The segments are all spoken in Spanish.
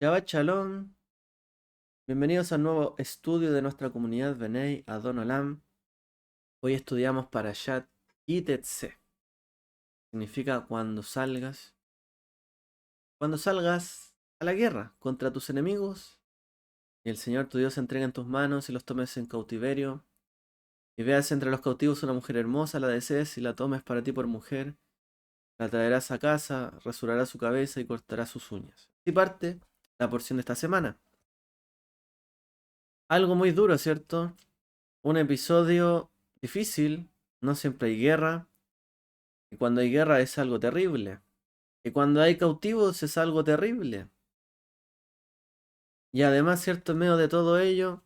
Shabbat Shalom, bienvenidos al nuevo estudio de nuestra comunidad Benei Adon Olam. Hoy estudiamos Parashat Kitetse. Significa cuando salgas a la guerra contra tus enemigos y el Señor tu Dios se entrega en tus manos y los tomes en cautiverio y veas entre los cautivos una mujer hermosa, la desees y la tomes para ti por mujer, la traerás a casa, rasurarás su cabeza y cortarás sus uñas. Y parte la porción de esta semana. Algo muy duro, ¿cierto? Un episodio difícil, no siempre hay guerra, y cuando hay guerra es algo terrible, y cuando hay cautivos es algo terrible. Y además, cierto, en medio de todo ello,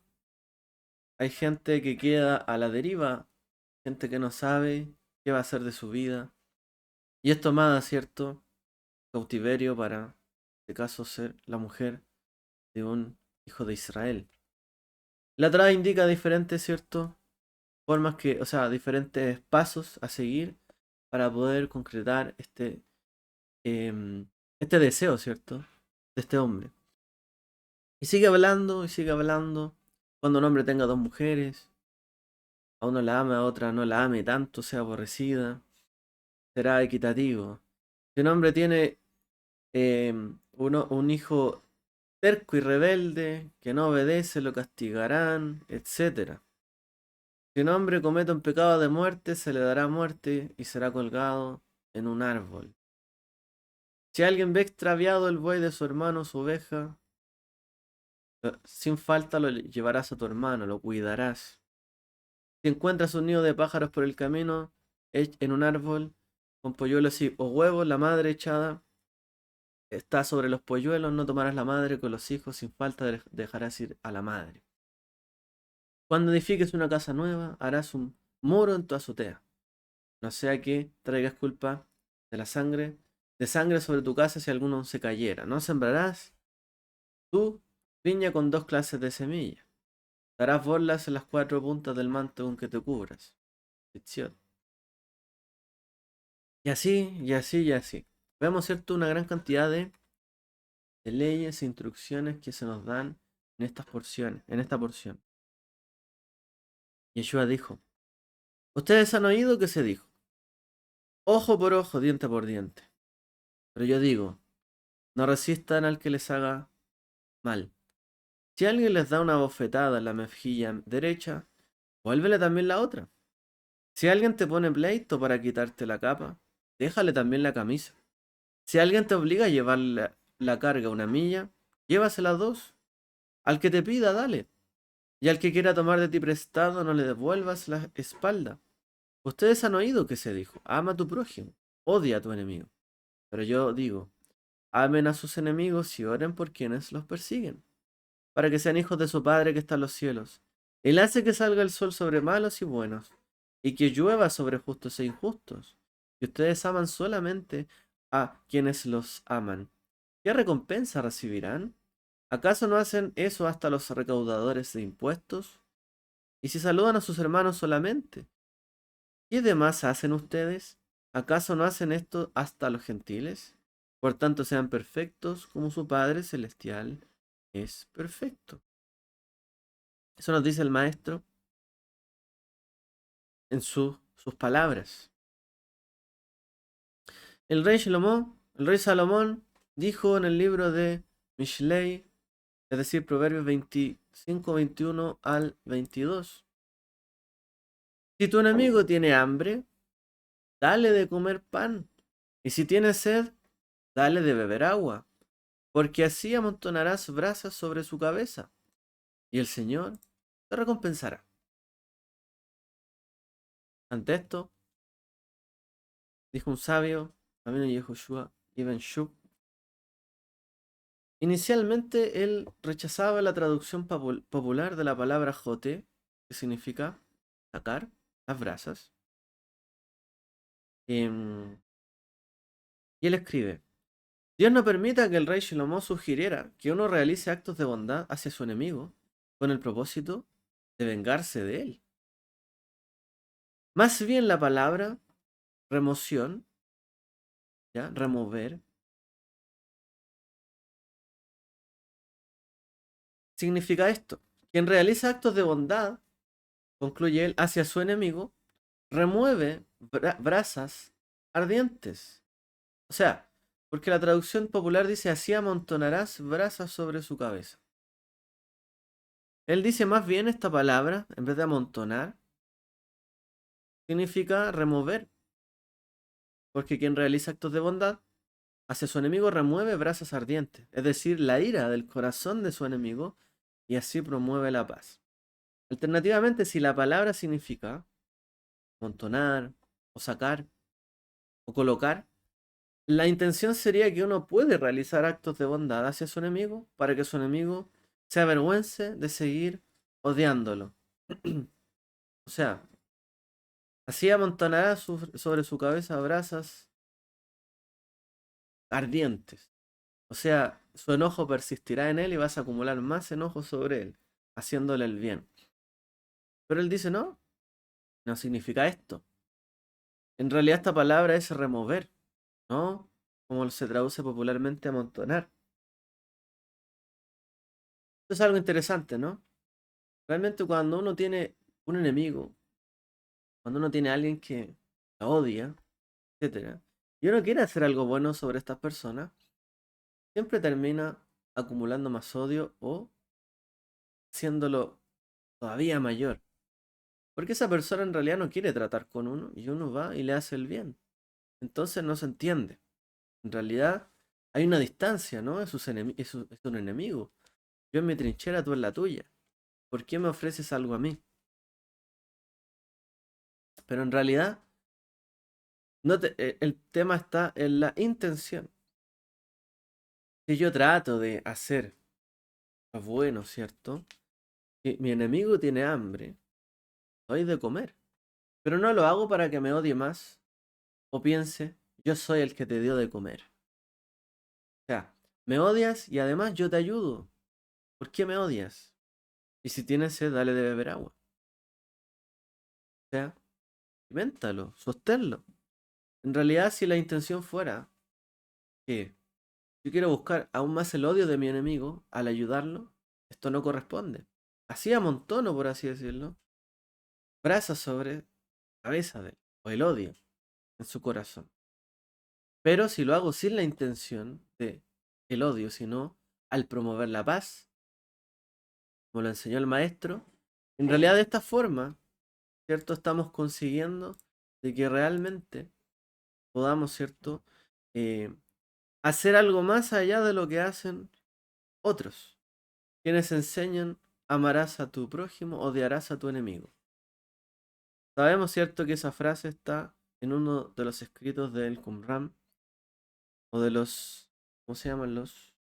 hay gente que queda a la deriva, gente que no sabe qué va a hacer de su vida, y es tomada, cierto, cautiverio para, en este caso, ser la mujer de un hijo de Israel. La Torá indica diferentes, cierto, formas que, o sea, diferentes pasos a seguir para poder concretar em, este deseo, ¿cierto? De este hombre. Y sigue hablando, y sigue hablando. Cuando un hombre tenga dos mujeres, a uno la ama, a otra no la ame tanto, sea aborrecida, será equitativo. Si un hombre tiene un hijo terco y rebelde, que no obedece, lo castigarán, etcétera. Si un hombre comete un pecado de muerte, se le dará muerte y será colgado en un árbol. Si alguien ve extraviado el buey de su hermano o su oveja, sin falta lo llevarás a tu hermano, lo cuidarás. Si encuentras un nido de pájaros por el camino, en un árbol, con polluelos o huevos, la madre echada está sobre los polluelos, no tomarás la madre con los hijos, sin falta dejarás ir a la madre. Cuando edifiques una casa nueva, harás un muro en tu azotea. No sea que traigas culpa de sangre sobre tu casa si alguno se cayera. No sembrarás tú viña con dos clases de semilla. Darás borlas en las cuatro puntas del manto con que te cubras. Ficción. Y así, y así, y así. Vemos, ¿cierto? Una gran cantidad de leyes e instrucciones que se nos dan en estas porciones, en esta porción. Yeshua dijo, ustedes han oído que se dijo, ojo por ojo, diente por diente. Pero yo digo, no resistan al que les haga mal. Si alguien les da una bofetada en la mejilla derecha, vuélvele también la otra. Si alguien te pone pleito para quitarte la capa, déjale también la camisa. Si alguien te obliga a llevar la carga una milla, llévasela dos. Al que te pida, dale. Y al que quiera tomar de ti prestado, no le devuelvas la espalda. Ustedes han oído que se dijo, ama a tu prójimo, odia a tu enemigo. Pero yo digo, amen a sus enemigos y oren por quienes los persiguen, para que sean hijos de su Padre que está en los cielos. Él hace que salga el sol sobre malos y buenos, y que llueva sobre justos e injustos. Y ustedes aman solamente a quienes los aman. ¿Qué recompensa recibirán? ¿Acaso no hacen eso hasta los recaudadores de impuestos? ¿Y si saludan a sus hermanos solamente? ¿Qué demás hacen ustedes? ¿Acaso no hacen esto hasta los gentiles? Por tanto, sean perfectos como su Padre Celestial es perfecto. Eso nos dice el maestro en sus palabras. El rey Salomón, dijo en el libro de Mishlei, es decir, Proverbios 25, 21 al 22. Si tu enemigo tiene hambre, dale de comer pan. Y si tiene sed, dale de beber agua. Porque así amontonarás brasas sobre su cabeza. Y el Señor te recompensará. Ante esto, dijo un sabio, Rabino Yehoshua Ibn Shub. Inicialmente él rechazaba la traducción popular de la palabra jote, que significa sacar las brasas. Em, y él escribe, Dios no permita que el rey Shlomo sugiriera que uno realice actos de bondad hacia su enemigo con el propósito de vengarse de él. Más bien la palabra remoción, ¿ya? Remover, significa esto. Quien realiza actos de bondad, concluye él, hacia su enemigo, remueve brasas ardientes. O sea, porque la traducción popular dice, así amontonarás brasas sobre su cabeza. Él dice más bien esta palabra, en vez de amontonar, significa remover. Porque quien realiza actos de bondad hacia su enemigo remueve brasas ardientes, es decir, la ira del corazón de su enemigo, y así promueve la paz. Alternativamente, si la palabra significa amontonar, o sacar, o colocar, la intención sería que uno puede realizar actos de bondad hacia su enemigo para que su enemigo se avergüence de seguir odiándolo. O sea, así amontonará sobre su cabeza brasas ardientes. O sea, su enojo persistirá en él y vas a acumular más enojo sobre él, haciéndole el bien. Pero él dice, no, no significa esto. En realidad esta palabra es remover, ¿no? Como se traduce popularmente amontonar. Esto es algo interesante, ¿no? Realmente cuando uno tiene un enemigo, cuando uno tiene a alguien que lo odia, etcétera, y uno quiere hacer algo bueno sobre estas personas, siempre termina acumulando más odio o haciéndolo todavía mayor. Porque esa persona en realidad no quiere tratar con uno y uno va y le hace el bien. Entonces no se entiende. En realidad hay una distancia, ¿no? Es un enemigo. Yo en mi trinchera, tú en la tuya. ¿Por qué me ofreces algo a mí? Pero en realidad el tema está en la intención. Si yo trato de hacer lo bueno, ¿cierto? Si mi enemigo tiene hambre, doy de comer. Pero no lo hago para que me odie más o piense, yo soy el que te dio de comer. O sea, me odias y además yo te ayudo. ¿Por qué me odias? Y si tienes sed, dale de beber agua. O sea, invéntalo, sosténlo. En realidad, si la intención fuera que yo quiero buscar aún más el odio de mi enemigo al ayudarlo, esto no corresponde. Así amontono, por así decirlo, brasas sobre la cabeza de él, o el odio en su corazón. Pero si lo hago sin la intención de el odio, sino al promover la paz, como lo enseñó el maestro, en realidad de esta forma, ¿cierto? Estamos consiguiendo de que realmente podamos, ¿cierto? Eh, hacer algo más allá de lo que hacen otros, quienes enseñan amarás a tu prójimo, odiarás a tu enemigo. Sabemos, ¿cierto?, que esa frase está en uno de los escritos del Qumran o de los, ¿cómo se llaman los?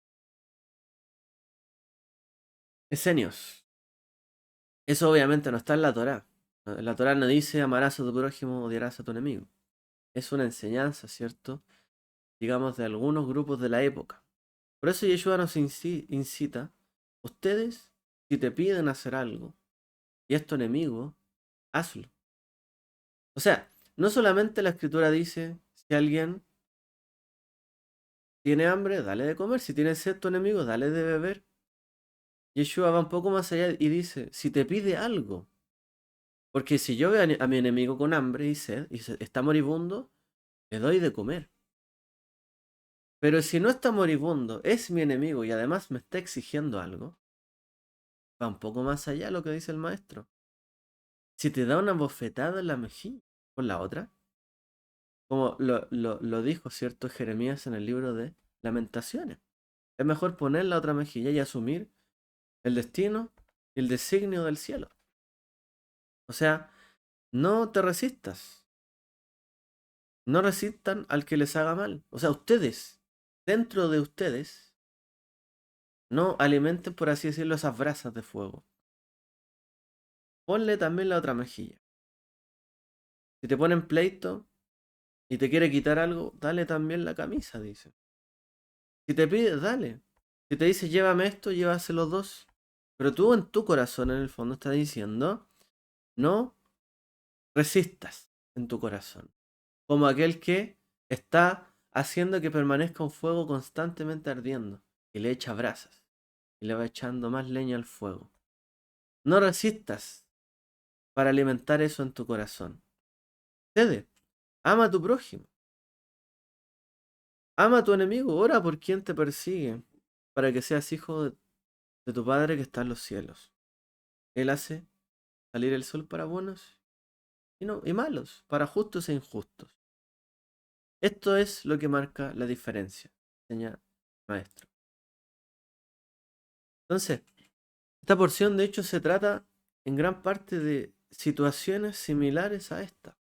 Esenios. Eso obviamente no está en la Torá. La Torá no dice amarás a tu prójimo, odiarás a tu enemigo. Es una enseñanza, ¿cierto? Digamos, de algunos grupos de la época. Por eso Yeshua nos incita, ustedes, si te piden hacer algo y es tu enemigo, hazlo. O sea, no solamente la escritura dice, si alguien tiene hambre, dale de comer, si tiene sed tu enemigo, dale de beber. Yeshua va un poco más allá y dice, si te pide algo, porque si yo veo a mi enemigo con hambre y sed y está moribundo, le doy de comer. Pero si no está moribundo, es mi enemigo y además me está exigiendo algo, va un poco más allá lo que dice el maestro. Si te da una bofetada en la mejilla con la otra, como lo dijo cierto Jeremías en el libro de Lamentaciones, es mejor poner la otra mejilla y asumir el destino y el designio del cielo. O sea, no te resistas, no resistan al que les haga mal. O sea, ustedes, dentro de ustedes, no alimenten, por así decirlo, esas brasas de fuego. Ponle también la otra mejilla. Si te ponen pleito y te quiere quitar algo, dale también la camisa, dice. Si te pide, dale. Si te dice llévame esto, llévase los dos. Pero tú en tu corazón, en el fondo, estás diciendo, no resistas en tu corazón. Como aquel que está haciendo que permanezca un fuego constantemente ardiendo y le echa brasas. y le va echando más leña al fuego. No resistas para alimentar eso en tu corazón. Cede, ama a tu prójimo, ama a tu enemigo, ora por quien te persigue, para que seas hijo de tu Padre que está en los cielos. Él hace salir el sol para buenos y malos, para justos e injustos. Esto es lo que marca la diferencia, enseña el maestro. Entonces, esta porción de hecho se trata en gran parte de situaciones similares a esta.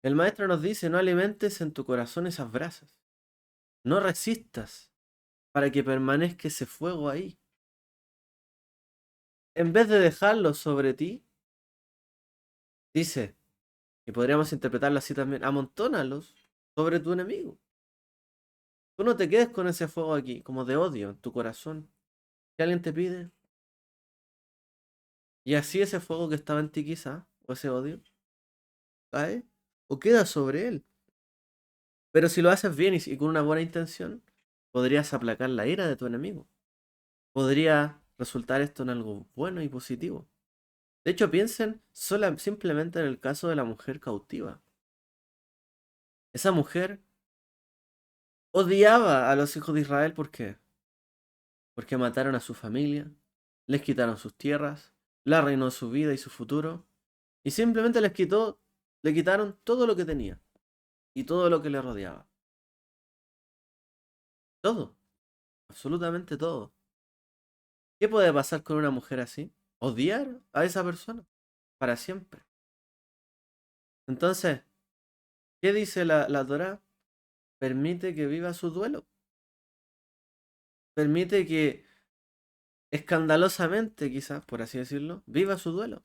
El maestro nos dice, no alimentes en tu corazón esas brasas, no resistas para que permanezca ese fuego ahí. En vez de dejarlo sobre ti, dice, y podríamos interpretarlo así también, amontónalos sobre tu enemigo. Tú no te quedes con ese fuego aquí, como de odio en tu corazón. Si alguien te pide, y así ese fuego que estaba en ti quizá, o ese odio, cae o queda sobre él. Pero si lo haces bien y con una buena intención, podrías aplacar la ira de tu enemigo. Podría resultar esto en algo bueno y positivo. De hecho, piensen simplemente en el caso de la mujer cautiva. Esa mujer odiaba a los hijos de Israel, ¿por qué? Porque mataron a su familia, les quitaron sus tierras, le arruinó su vida y su futuro, y simplemente le quitaron todo lo que tenía y todo lo que le rodeaba. Todo, absolutamente todo. ¿Qué puede pasar con una mujer así? Odiar a esa persona para siempre. Entonces, ¿qué dice la Torá? Permite que viva su duelo. Permite que escandalosamente, quizás, por así decirlo, viva su duelo.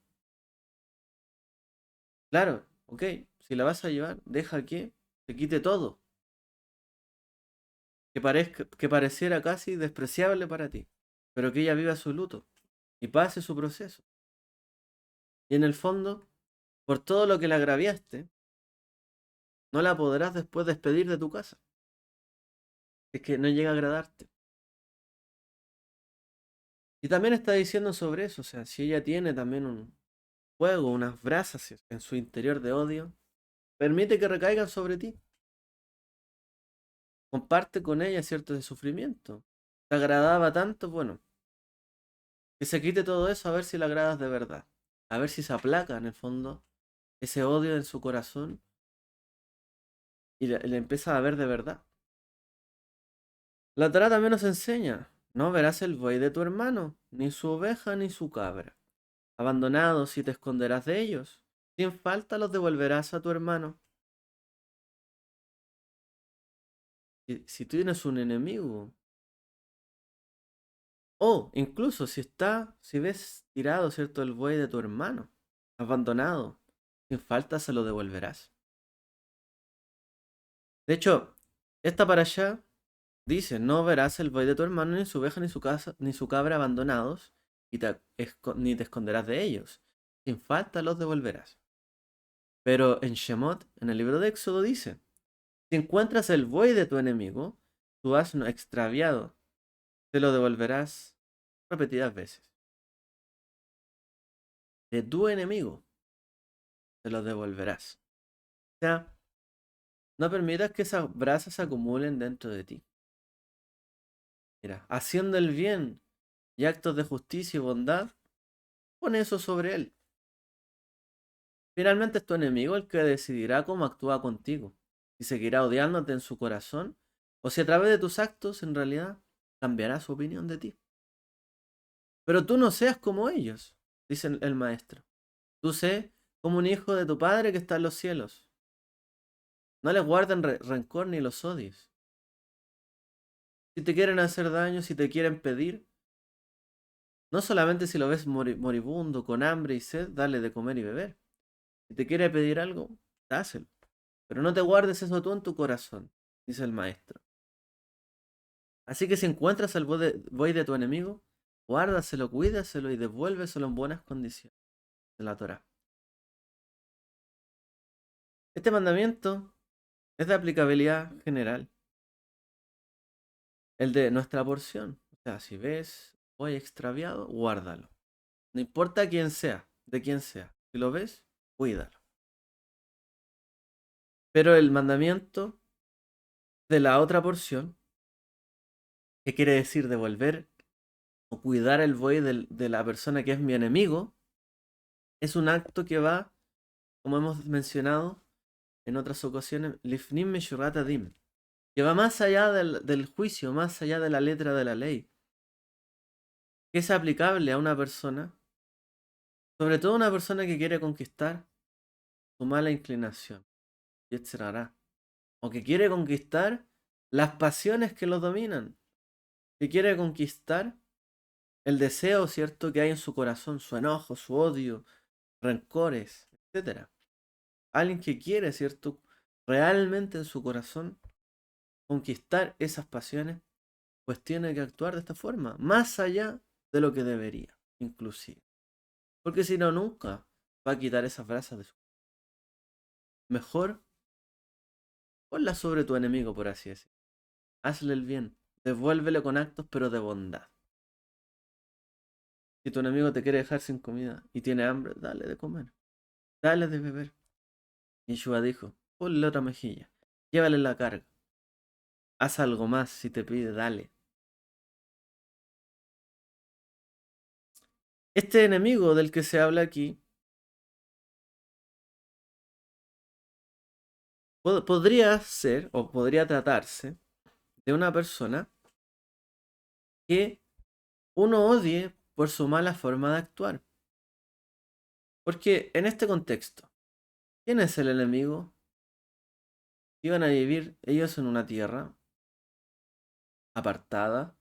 Claro, ok, si la vas a llevar, deja que te quite todo, que pareciera casi despreciable para ti, pero que ella viva su luto y pase su proceso. Y en el fondo, por todo lo que le agraviaste, no la podrás después despedir de tu casa. Es que no llega a agradarte. Y también está diciendo sobre eso, o sea, si ella tiene también un fuego, unas brasas en su interior de odio, permite que recaigan sobre ti. Comparte con ella cierto de sufrimiento. Te agradaba tanto, bueno, que se quite todo eso a ver si le agradas de verdad. A ver si se aplaca en el fondo ese odio en su corazón y le empieza a ver de verdad. La Torá también nos enseña, no verás el buey de tu hermano, ni su oveja ni su cabra. Abandonados y te esconderás de ellos. Sin falta los devolverás a tu hermano. Si tú tienes un enemigo, o incluso si ves tirado, ¿cierto?, el buey de tu hermano, abandonado, sin falta se lo devolverás. De hecho, esta para allá dice, no verás el buey de tu hermano, ni su oveja, ni su casa, ni su cabra abandonados, ni te esconderás de ellos. Sin falta los devolverás. Pero en Shemot, en el libro de Éxodo, dice, si encuentras el buey de tu enemigo, tu asno extraviado, te lo devolverás repetidas veces. De tu enemigo, te lo devolverás. O sea, no permitas que esas brasas se acumulen dentro de ti. Mira, haciendo el bien y actos de justicia y bondad, pon eso sobre él. Finalmente es tu enemigo el que decidirá cómo actúa contigo, si seguirá odiándote en su corazón o si a través de tus actos en realidad cambiará su opinión de ti. Pero tú no seas como ellos, dice el maestro. Tú sé como un hijo de tu Padre que está en los cielos. No les guarden rencor ni los odies. Si te quieren hacer daño, si te quieren pedir, no solamente si lo ves moribundo, con hambre y sed, dale de comer y beber. Si te quiere pedir algo, dáselo. Pero no te guardes eso tú en tu corazón, dice el maestro. Así que si encuentras al buey de tu enemigo, guárdaselo, cuídaselo y devuélveselo en buenas condiciones de la Torah. Este mandamiento es de aplicabilidad general, el de nuestra porción. O sea, si ves buey extraviado, guárdalo. No importa quién sea, de quién sea. Si lo ves, cuídalo. Pero el mandamiento de la otra porción, que quiere decir devolver o cuidar el buey de la persona que es mi enemigo, es un acto que va, como hemos mencionado en otras ocasiones, lifnim meshurat adim, que va más allá del juicio, más allá de la letra de la ley, que es aplicable a una persona, sobre todo una persona que quiere conquistar su mala inclinación, Yetzirará, o que quiere conquistar las pasiones que lo dominan, que quiere conquistar el deseo, ¿cierto?, que hay en su corazón, su enojo, su odio, rencores, etcétera. Alguien que quiere, ¿cierto?, realmente en su corazón conquistar esas pasiones, pues tiene que actuar de esta forma, más allá de lo que debería, inclusive. Porque si no, nunca va a quitar esas brasas de su... Mejor ponla sobre tu enemigo, por así decirlo. Hazle el bien, devuélvele con actos, pero de bondad. Si tu enemigo te quiere dejar sin comida y tiene hambre, dale de comer, dale de beber. Yeshua dijo, ponle otra mejilla, llévale la carga, haz algo más, si te pide, dale. Este enemigo del que se habla aquí podría ser o podría tratarse de una persona que uno odie por su mala forma de actuar. Porque en este contexto, ¿quién es el enemigo? Iban a vivir ellos en una tierra apartada,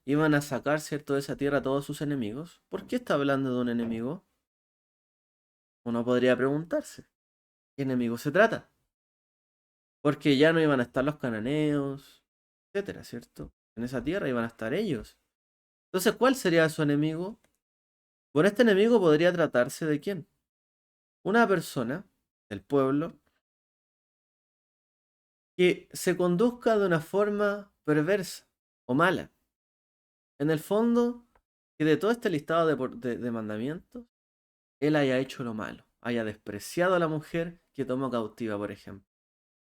iban a sacar, ¿cierto?, de esa tierra a todos sus enemigos. ¿Por qué está hablando de un enemigo? Uno podría preguntarse, ¿qué enemigo se trata? Porque ya no iban a estar los cananeos, etcétera, ¿cierto? En esa tierra iban a estar ellos. Entonces, ¿cuál sería su enemigo? Bueno, este enemigo podría tratarse de quién? Una persona del pueblo que se conduzca de una forma perversa o mala. En el fondo, que de todo este listado de mandamientos, él haya hecho lo malo, haya despreciado a la mujer que tomó cautiva, por ejemplo.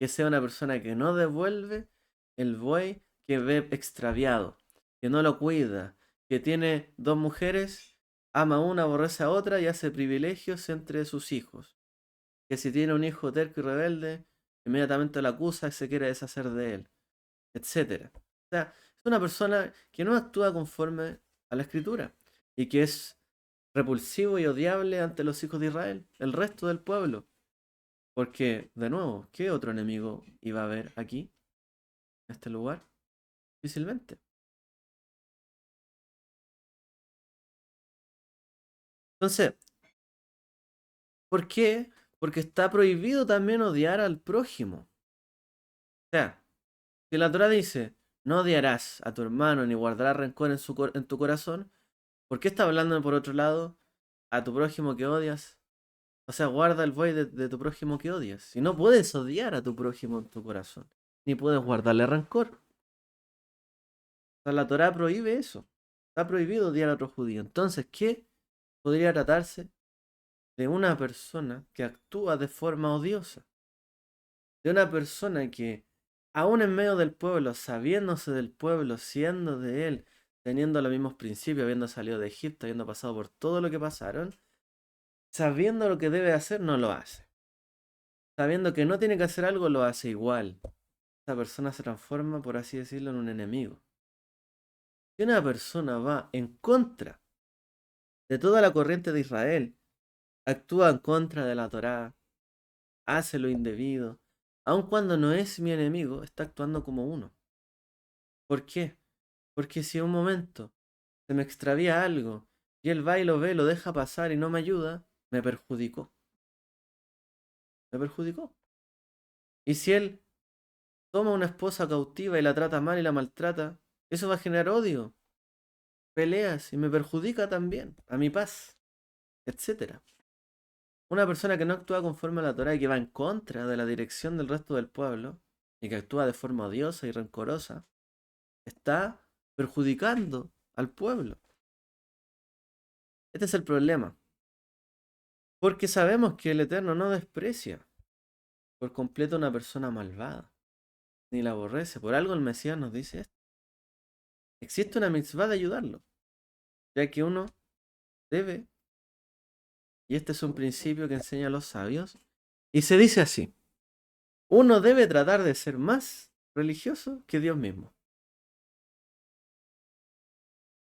Que sea una persona que no devuelve el buey que ve extraviado, que no lo cuida, que tiene dos mujeres, ama a una, aborrece a otra y hace privilegios entre sus hijos. Que si tiene un hijo terco y rebelde, inmediatamente lo acusa y se quiere deshacer de él, etcétera. O sea, es una persona que no actúa conforme a la escritura y que es repulsivo y odiable ante los hijos de Israel, el resto del pueblo. Porque, de nuevo, ¿qué otro enemigo iba a haber aquí, en este lugar? Difícilmente. Entonces, ¿por qué? Porque está prohibido también odiar al prójimo. O sea, si la Torah dice, no odiarás a tu hermano ni guardarás rencor en tu corazón, ¿por qué está hablando por otro lado a tu prójimo que odias? O sea, guarda el buey de tu prójimo que odias. Si no puedes odiar a tu prójimo en tu corazón, ni puedes guardarle rencor. O sea, la Torah prohíbe eso. Está prohibido odiar a otro judío. Entonces, ¿qué podría tratarse de una persona que actúa de forma odiosa? De una persona que, aún en medio del pueblo, sabiéndose del pueblo, siendo de él, teniendo los mismos principios, habiendo salido de Egipto, habiendo pasado por todo lo que pasaron, sabiendo lo que debe hacer, no lo hace. Sabiendo que no tiene que hacer algo, lo hace igual. Esa persona se transforma, por así decirlo, en un enemigo. Si una persona va en contra de toda la corriente de Israel, actúa en contra de la Torá, hace lo indebido, aun cuando no es mi enemigo, está actuando como uno. ¿Por qué? Porque si en un momento se me extravía algo y él va y lo ve, lo deja pasar y no me ayuda, me perjudicó. Me perjudicó. Y si él toma una esposa cautiva y la trata mal y la maltrata, eso va a generar odio, peleas y me perjudica también a mi paz, etcétera. Una persona que no actúa conforme a la Torá y que va en contra de la dirección del resto del pueblo y que actúa de forma odiosa y rencorosa, está perjudicando al pueblo. Este es el problema. Porque sabemos que el Eterno no desprecia por completo a una persona malvada, ni la aborrece. Por algo el Mesías nos dice esto. Existe una mitzvah de ayudarlo, ya que uno debe, y este es un principio que enseñan los sabios, y se dice así: uno debe tratar de ser más religioso que Dios mismo.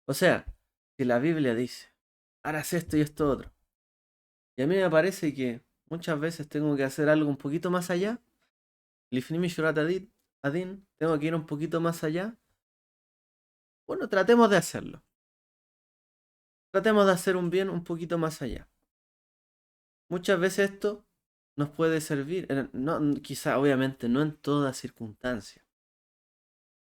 O sea, si la Biblia dice, harás esto y esto otro, y a mí me parece que muchas veces tengo que hacer algo un poquito más allá, Lifnimi Shurat Adin, tengo que ir un poquito más allá, bueno, tratemos de hacerlo. Tratemos de hacer un bien un poquito más allá. Muchas veces esto nos puede servir, no, quizá obviamente no en todas circunstancias,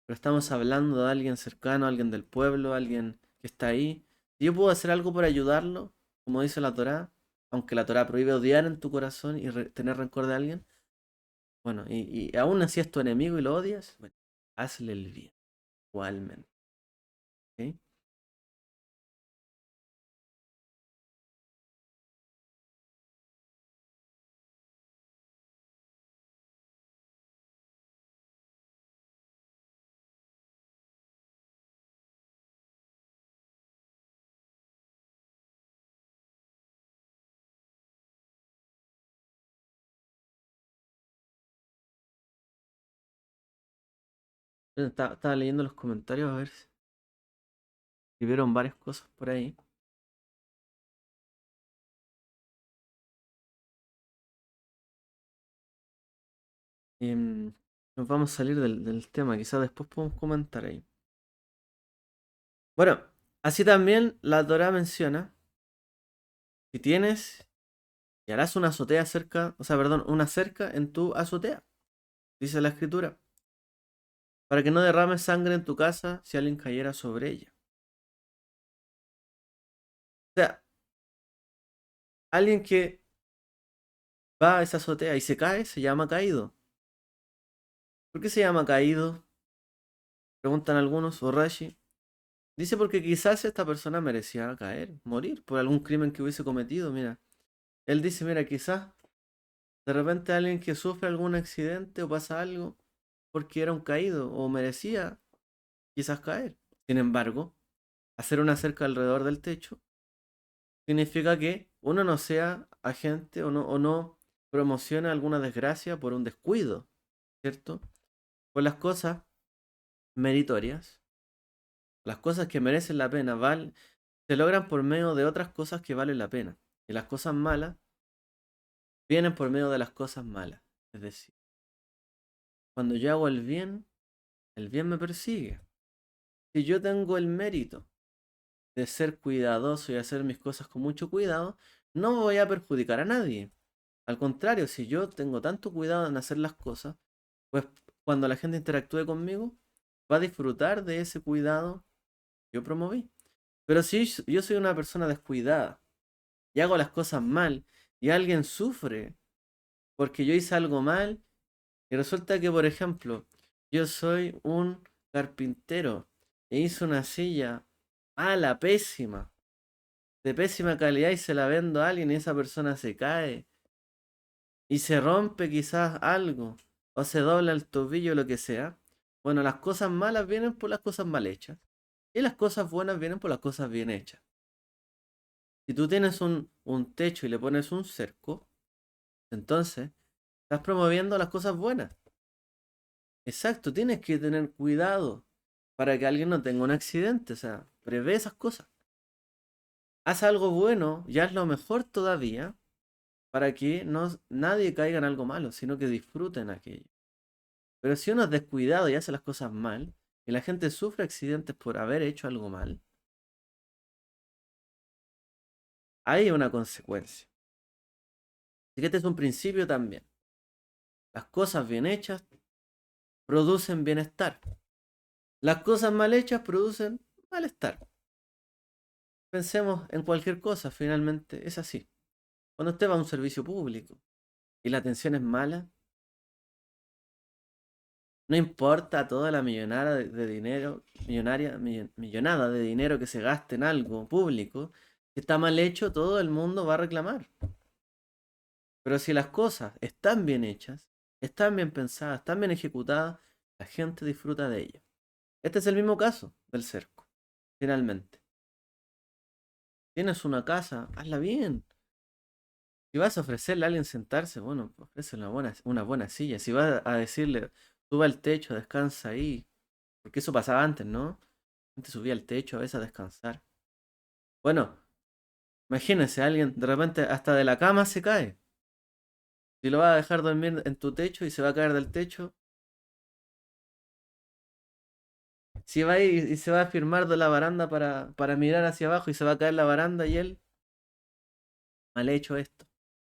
pero estamos hablando de alguien cercano, alguien del pueblo, alguien que está ahí. Si yo puedo hacer algo por ayudarlo, como dice la Torá, aunque la Torá prohíbe odiar en tu corazón y tener rencor de alguien, bueno, y aún así es tu enemigo y lo odias, bueno, hazle el bien, igualmente. ¿Ok? Estaba leyendo los comentarios a ver si vieron varias cosas por ahí. Em, Nos vamos a salir del tema, quizás después podemos comentar ahí. Bueno, así también la Torah menciona, si tienes y harás una azotea cerca, o sea, perdón, una cerca en tu azotea, dice la escritura, para que no derrames sangre en tu casa si alguien cayera sobre ella. O sea, alguien que va a esa azotea y se cae, se llama caído. ¿Por qué se llama caído? Preguntan algunos, o Rashi. Dice porque quizás esta persona merecía caer, morir por algún crimen que hubiese cometido. Mira, él dice, mira, quizás de repente alguien que sufre algún accidente o pasa algo porque era un caído o merecía quizás caer. Sin embargo, hacer una cerca alrededor del techo significa que uno no sea agente o no promocione alguna desgracia por un descuido, ¿cierto? Pues las cosas meritorias, las cosas que merecen la pena, se logran por medio de otras cosas que valen la pena. Y las cosas malas vienen por medio de las cosas malas. Es decir, cuando yo hago el bien me persigue. Si yo tengo el mérito de ser cuidadoso y hacer mis cosas con mucho cuidado, no voy a perjudicar a nadie. Al contrario, si yo tengo tanto cuidado en hacer las cosas, pues cuando la gente interactúe conmigo, va a disfrutar de ese cuidado que yo promoví. Pero si yo soy una persona descuidada y hago las cosas mal y alguien sufre porque yo hice algo mal y resulta que, por ejemplo, yo soy un carpintero e hice una silla mala, pésima, de pésima calidad y se la vendo a alguien y esa persona se cae y se rompe quizás algo o se dobla el tobillo o lo que sea. Bueno, las cosas malas vienen por las cosas mal hechas y las cosas buenas vienen por las cosas bien hechas. Si tú tienes un techo y le pones un cerco, entonces estás promoviendo las cosas buenas. Exacto, tienes que tener cuidado para que alguien no tenga un accidente, o sea, prevé esas cosas. Haz algo bueno y hazlo mejor todavía para que nadie caiga en algo malo, sino que disfruten aquello. Pero si uno es descuidado y hace las cosas mal, y la gente sufre accidentes por haber hecho algo mal, hay una consecuencia. Así que este es un principio también. Las cosas bien hechas producen bienestar. Las cosas mal hechas producen malestar. Pensemos en cualquier cosa, finalmente es así. Cuando usted va a un servicio público y la atención es mala, No importa toda la millonada de dinero, millonada de dinero que se gaste en algo público, si está mal hecho, todo el mundo va a reclamar. Pero si las cosas están bien hechas, están bien pensadas, están bien ejecutadas, la gente disfruta de ellas. Este es el mismo caso del cerco, finalmente. Tienes una casa, hazla bien. Si vas a ofrecerle a alguien sentarse, bueno, ofrécele una buena silla. Si vas a decirle, suba al techo, descansa ahí. Porque eso pasaba antes, ¿no? Antes subía al techo a veces a descansar. Bueno, imagínense, alguien de repente hasta de la cama se cae. Si lo vas a dejar dormir en tu techo y se va a caer del techo, si va y se va a firmar de la baranda para mirar hacia abajo y se va a caer la baranda y él, mal hecho esto.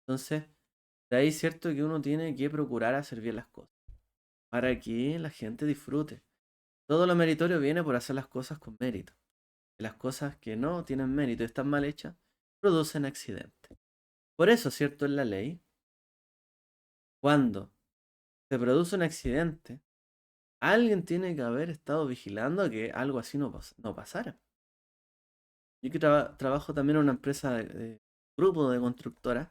Entonces, de ahí es cierto que uno tiene que procurar hacer bien las cosas para que la gente disfrute. Todo lo meritorio viene por hacer las cosas con mérito. Y las cosas que no tienen mérito y están mal hechas producen accidentes. Por eso, cierto, en la ley, cuando se produce un accidente, alguien tiene que haber estado vigilando a que algo así no pasara. Yo que trabajo también en una empresa de grupo de constructoras,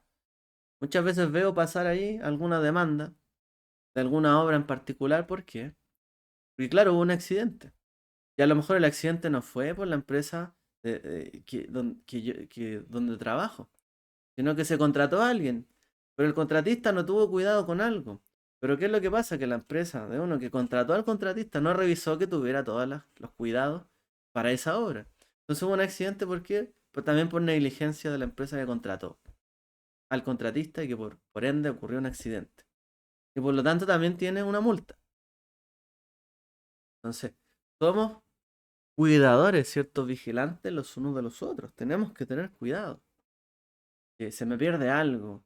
muchas veces veo pasar ahí alguna demanda de alguna obra en particular. ¿Por qué? Porque claro, hubo un accidente. Y a lo mejor el accidente no fue por la empresa donde trabajo, sino que se contrató a alguien. Pero el contratista no tuvo cuidado con algo. Pero ¿qué es lo que pasa? Que la empresa de uno que contrató al contratista no revisó que tuviera todos los cuidados para esa obra. Entonces hubo un accidente, ¿por qué? Pues también por negligencia de la empresa que contrató al contratista y que por ende ocurrió un accidente. Y por lo tanto también tiene una multa. Entonces, somos cuidadores, ¿cierto? Vigilantes los unos de los otros. Tenemos que tener cuidado. Que se me pierde algo.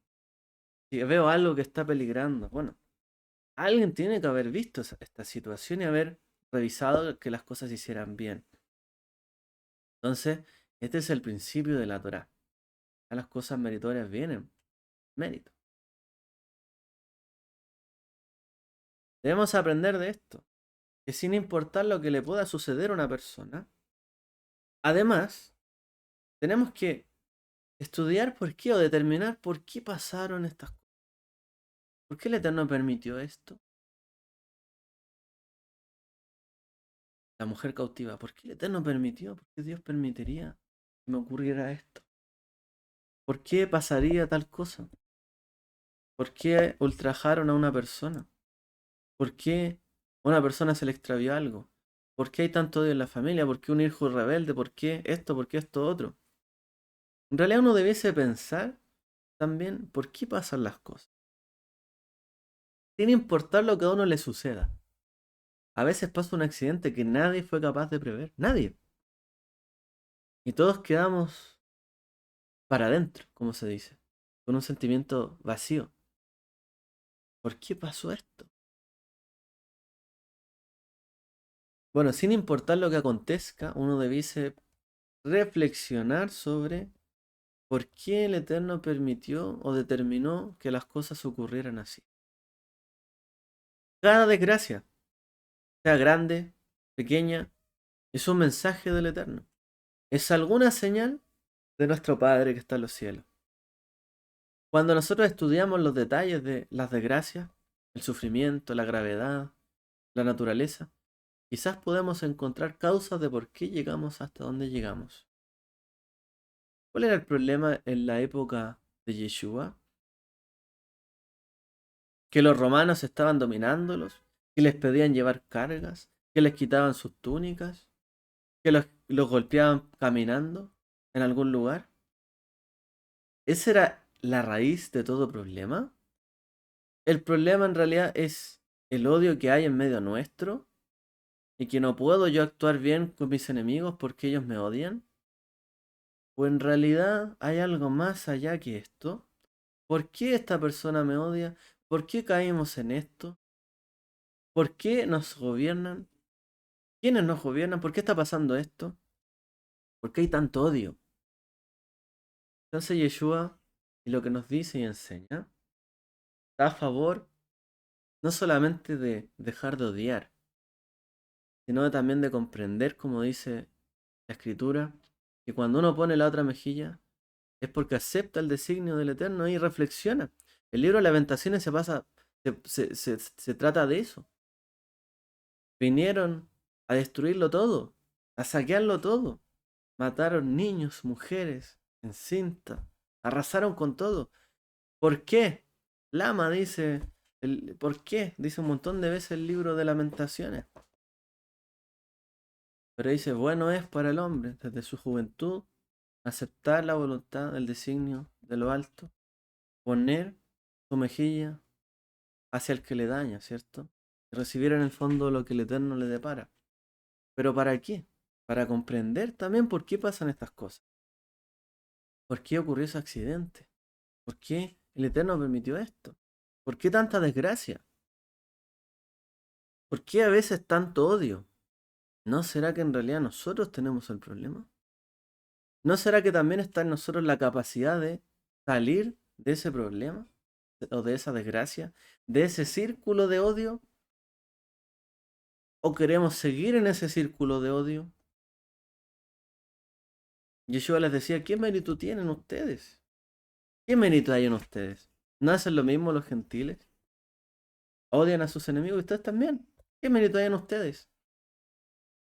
Si veo algo que está peligrando. Bueno, alguien tiene que haber visto esta situación y haber revisado que las cosas se hicieran bien. Entonces, este es el principio de la Torá. A las cosas meritorias vienen. Mérito. Debemos aprender de esto. Que sin importar lo que le pueda suceder a una persona, además, tenemos que estudiar por qué o determinar por qué pasaron estas cosas. ¿Por qué el Eterno permitió esto? La mujer cautiva, ¿por qué el Eterno permitió? ¿Por qué Dios permitiría que me ocurriera esto? ¿Por qué pasaría tal cosa? ¿Por qué ultrajaron a una persona? ¿Por qué a una persona se le extravió algo? ¿Por qué hay tanto odio en la familia? ¿Por qué un hijo rebelde? ¿Por qué esto? ¿Por qué esto otro? En realidad uno debiese pensar también por qué pasan las cosas. Sin importar lo que a uno le suceda. A veces pasa un accidente que nadie fue capaz de prever. Nadie. Y todos quedamos para adentro, como se dice. Con un sentimiento vacío. ¿Por qué pasó esto? Bueno, sin importar lo que acontezca, uno debiese reflexionar sobre por qué el Eterno permitió o determinó que las cosas ocurrieran así. Cada desgracia, sea grande, pequeña, es un mensaje del Eterno. Es alguna señal de nuestro Padre que está en los cielos. Cuando nosotros estudiamos los detalles de las desgracias, el sufrimiento, la gravedad, la naturaleza, quizás podemos encontrar causas de por qué llegamos hasta donde llegamos. ¿Cuál era el problema en la época de Yeshua? Que los romanos estaban dominándolos, que les pedían llevar cargas, que les quitaban sus túnicas, que los golpeaban caminando en algún lugar. ¿Esa era la raíz de todo problema? El problema en realidad es el odio que hay en medio nuestro y que no puedo yo actuar bien con mis enemigos porque ellos me odian. ¿O en realidad hay algo más allá que esto? ¿Por qué esta persona me odia? ¿Por qué caímos en esto? ¿Por qué nos gobiernan? ¿Quiénes nos gobiernan? ¿Por qué está pasando esto? ¿Por qué hay tanto odio? Entonces Yeshua, y lo que nos dice y enseña, está a favor no solamente de dejar de odiar, sino también de comprender, como dice la Escritura, que cuando uno pone la otra mejilla es porque acepta el designio del Eterno y reflexiona. El libro de Lamentaciones se trata de eso. Vinieron a destruirlo todo, a saquearlo todo. Mataron niños, mujeres, encintas, arrasaron con todo. ¿Por qué? Lama dice, ¿por qué? Dice un montón de veces el libro de Lamentaciones. Pero dice, bueno es para el hombre, desde su juventud, aceptar la voluntad del designio de lo alto, poner su mejilla hacia el que le daña, ¿cierto? Y recibir en el fondo lo que el Eterno le depara. ¿Pero para qué? Para comprender también por qué pasan estas cosas. ¿Por qué ocurrió ese accidente? ¿Por qué el Eterno permitió esto? ¿Por qué tanta desgracia? ¿Por qué a veces tanto odio? ¿No será que en realidad nosotros tenemos el problema? ¿No será que también está en nosotros la capacidad de salir de ese problema o de esa desgracia, de ese círculo de odio? ¿O queremos seguir en ese círculo de odio? Yeshua les decía, ¿qué mérito tienen ustedes? ¿Qué mérito hay en ustedes? ¿No hacen lo mismo los gentiles? ¿Odian a sus enemigos y ustedes también? ¿Qué mérito hay en ustedes?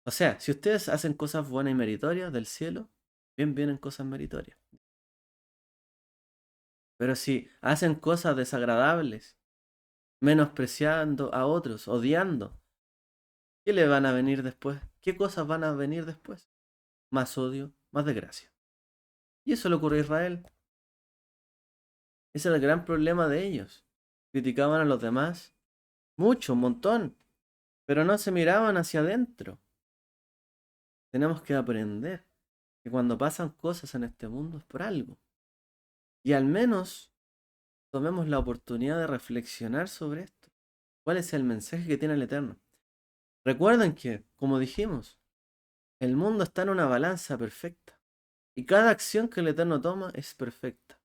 O sea, si ustedes hacen cosas buenas y meritorias del cielo, bien vienen cosas meritorias. Pero si hacen cosas desagradables, menospreciando a otros, odiando, ¿qué le van a venir después? ¿Qué cosas van a venir después? Más odio, más desgracia. Y eso le ocurrió a Israel. Ese era el gran problema de ellos. Criticaban a los demás mucho, un montón, pero no se miraban hacia adentro. Tenemos que aprender que cuando pasan cosas en este mundo es por algo. Y al menos tomemos la oportunidad de reflexionar sobre esto. ¿Cuál es el mensaje que tiene el Eterno? Recuerden que, como dijimos, el mundo está en una balanza perfecta. Y cada acción que el Eterno toma es perfecta.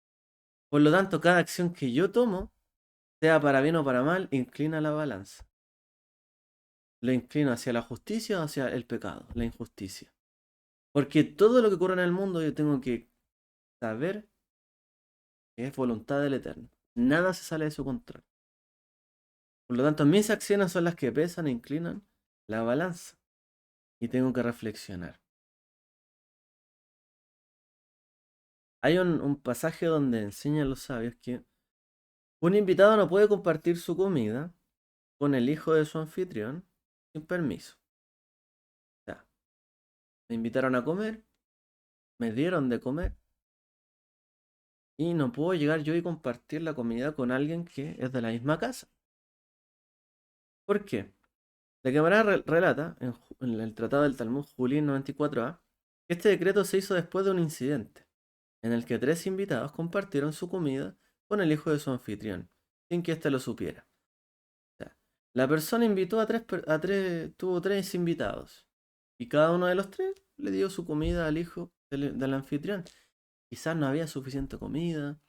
Por lo tanto, cada acción que yo tomo, sea para bien o para mal, inclina la balanza. La inclino hacia la justicia o hacia el pecado, la injusticia. Porque todo lo que ocurre en el mundo yo tengo que saber que es voluntad del Eterno. Nada se sale de su control. Por lo tanto, mis acciones son las que pesan e inclinan la balanza. Y tengo que reflexionar. Hay un pasaje donde enseñan los sabios que un invitado no puede compartir su comida con el hijo de su anfitrión sin permiso. O sea, me invitaron a comer, me dieron de comer y no puedo llegar yo y compartir la comida con alguien que es de la misma casa. ¿Por qué? La Gemara relata en el Tratado del Talmud Julín 94a que este decreto se hizo después de un incidente en el que tres invitados compartieron su comida con el hijo de su anfitrión, sin que éste lo supiera. O sea, la persona invitó tuvo tres invitados, y cada uno de los tres le dio su comida al hijo del anfitrión. Quizás no había suficiente comida,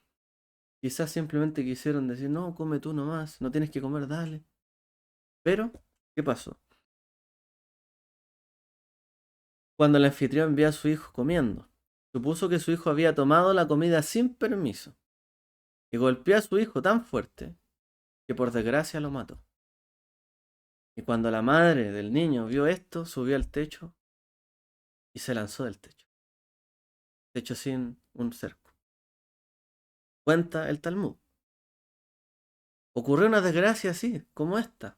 quizás simplemente quisieron decir, no, come tú nomás, no tienes que comer, dale. Pero, ¿qué pasó? Cuando el anfitrión vio a su hijo comiendo, supuso que su hijo había tomado la comida sin permiso y golpeó a su hijo tan fuerte que por desgracia lo mató. Y cuando la madre del niño vio esto, subió al techo y se lanzó del techo. Techo sin un cerco. Cuenta el Talmud. Ocurrió una desgracia así, como esta.